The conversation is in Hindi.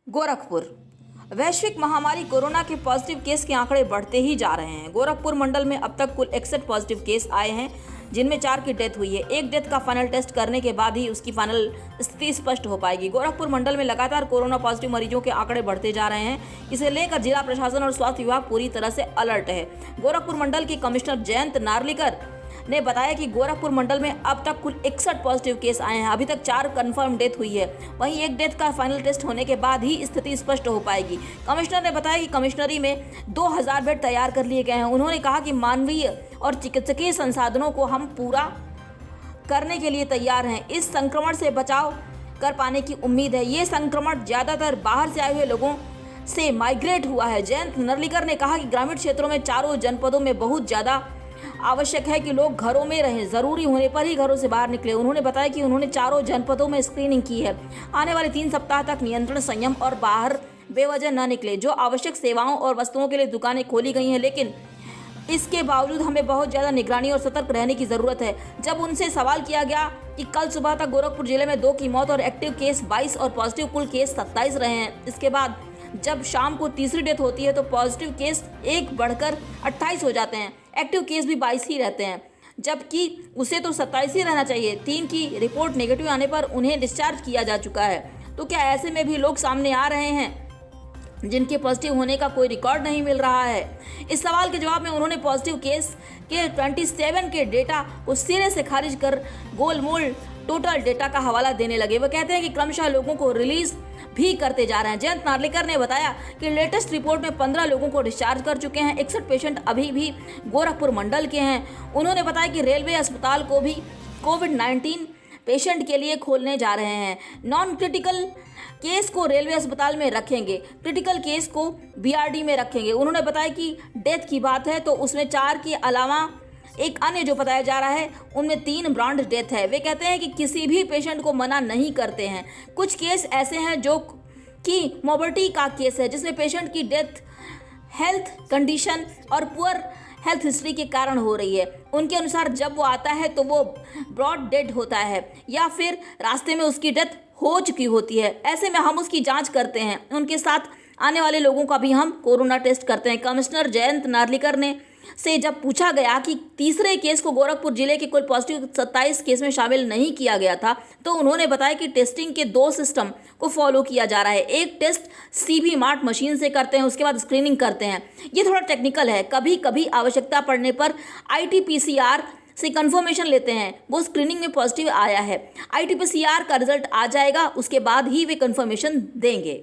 गोरखपुर वैश्विक महामारी कोरोना के पॉजिटिव केस के आंकड़े बढ़ते ही जा रहे हैं। गोरखपुर मंडल में अब तक कुल 61 पॉजिटिव केस आए हैं, जिनमें 4 की डेथ हुई है। एक डेथ का फाइनल टेस्ट करने के बाद ही उसकी फाइनल स्थिति स्पष्ट हो पाएगी। गोरखपुर मंडल में लगातार कोरोना पॉजिटिव मरीजों के आंकड़े बढ़ते जा रहे हैं। इसे लेकर जिला प्रशासन और स्वास्थ्य विभाग पूरी तरह से अलर्ट है। गोरखपुर मंडल के कमिश्नर जयंत नार्लिकर ने बताया कि गोरखपुर मंडल में अब तक कुल 61 पॉजिटिव केस आए हैं। अभी तक 4 कंफर्म डेथ हुई है। वहीं एक डेथ का फाइनल टेस्ट होने के बाद ही स्थिति स्पष्ट हो पाएगी। कमिश्नर ने बताया कि कमिश्नरी में 2000 बेड तैयार कर लिए गए हैं। उन्होंने कहा कि मानवीय और चिकित्सकीय संसाधनों को हम पूरा करने के लिए तैयार हैं। इस संक्रमण से बचाव कर पाने की उम्मीद है। ये संक्रमण ज्यादातर बाहर से आए हुए लोगों से माइग्रेट हुआ है। जयंत नार्लिकर ने कहा कि ग्रामीण क्षेत्रों में चारों जनपदों में बहुत ज्यादा आवश्यक है कि लोग घरों में रहें, जरूरी होने पर ही घरों से बाहर निकले। उन्होंने बताया कि उन्होंने चारों जनपदों में स्क्रीनिंग की है। आने वाले 3 सप्ताह तक नियंत्रण, संयम और बाहर बेवजह न निकले। जो आवश्यक सेवाओं और वस्तुओं के लिए दुकानें खोली गई हैं, लेकिन इसके बावजूद हमें बहुत ज़्यादा निगरानी और सतर्क रहने की ज़रूरत है। जब उनसे सवाल किया गया कि कल सुबह तक गोरखपुर जिले में 2 की मौत और एक्टिव केस 22 और पॉजिटिव कुल केस 27 रहे हैं, इसके बाद जब शाम को तीसरी डेथ होती है तो पॉजिटिव केस 1 बढ़कर 28 हो जाते हैं, एक्टिव केस भी 22 ही रहते हैं, जबकि उसे तो 27 ही रहना चाहिए। 3 की रिपोर्ट नेगेटिव आने पर उन्हें डिस्चार्ज किया जा चुका है। तो क्या ऐसे में भी लोग सामने आ रहे हैं जिनके पॉजिटिव होने का कोई रिकॉर्ड नहीं मिल रहा है? इस सवाल के जवाब में उन्होंने पॉजिटिव केस के 27 के डेटा को सिरे से खारिज कर गोलमोल टोटल डेटा का हवाला देने लगे। वो कहते हैं कि क्रमशः लोगों को रिलीज भी करते जा रहे हैं। जयंत नार्लिकर ने बताया कि लेटेस्ट रिपोर्ट में 15 लोगों को डिस्चार्ज कर चुके हैं। 61 पेशेंट अभी भी गोरखपुर मंडल के हैं। उन्होंने बताया कि रेलवे अस्पताल को भी कोविड-19 पेशेंट के लिए खोलने जा रहे हैं। नॉन क्रिटिकल केस को रेलवे अस्पताल में रखेंगे, क्रिटिकल केस को बीआरडी में रखेंगे। उन्होंने बताया कि डेथ की बात है तो उसमें 4 के अलावा एक अन्य जो बताया जा रहा है उनमें 3 ब्रॉन्ड डेथ है। वे कहते हैं कि किसी भी पेशेंट को मना नहीं करते हैं। कुछ केस ऐसे हैं जो कि मोबिलिटी का केस है, जिसमें पेशेंट की डेथ हेल्थ कंडीशन और पुअर हेल्थ हिस्ट्री के कारण हो रही है। उनके अनुसार जब वो आता है तो वो ब्रॉड डेड होता है या फिर रास्ते में उसकी डेथ हो चुकी होती है। ऐसे में हम उसकी जांच करते हैं। उनके साथ आने वाले लोगों का भी हम कोरोना टेस्ट करते हैं। कमिश्नर जयंत नार्लिकर ने से जब पूछा गया कि तीसरे केस को गोरखपुर जिले के कुल पॉजिटिव 27 केस में शामिल नहीं किया गया था, तो उन्होंने बताया कि टेस्टिंग के 2 सिस्टम को फॉलो किया जा रहा है। एक टेस्ट सीबी मार्ट मशीन से करते हैं, उसके बाद स्क्रीनिंग करते हैं। ये थोड़ा टेक्निकल है। कभी कभी आवश्यकता पड़ने पर आईटीपीसीआर से कंफर्मेशन लेते हैं। वो स्क्रीनिंग में पॉजिटिव आया है, आईटीपीसीआर का रिजल्ट आ जाएगा, उसके बाद ही वे कंफर्मेशन देंगे।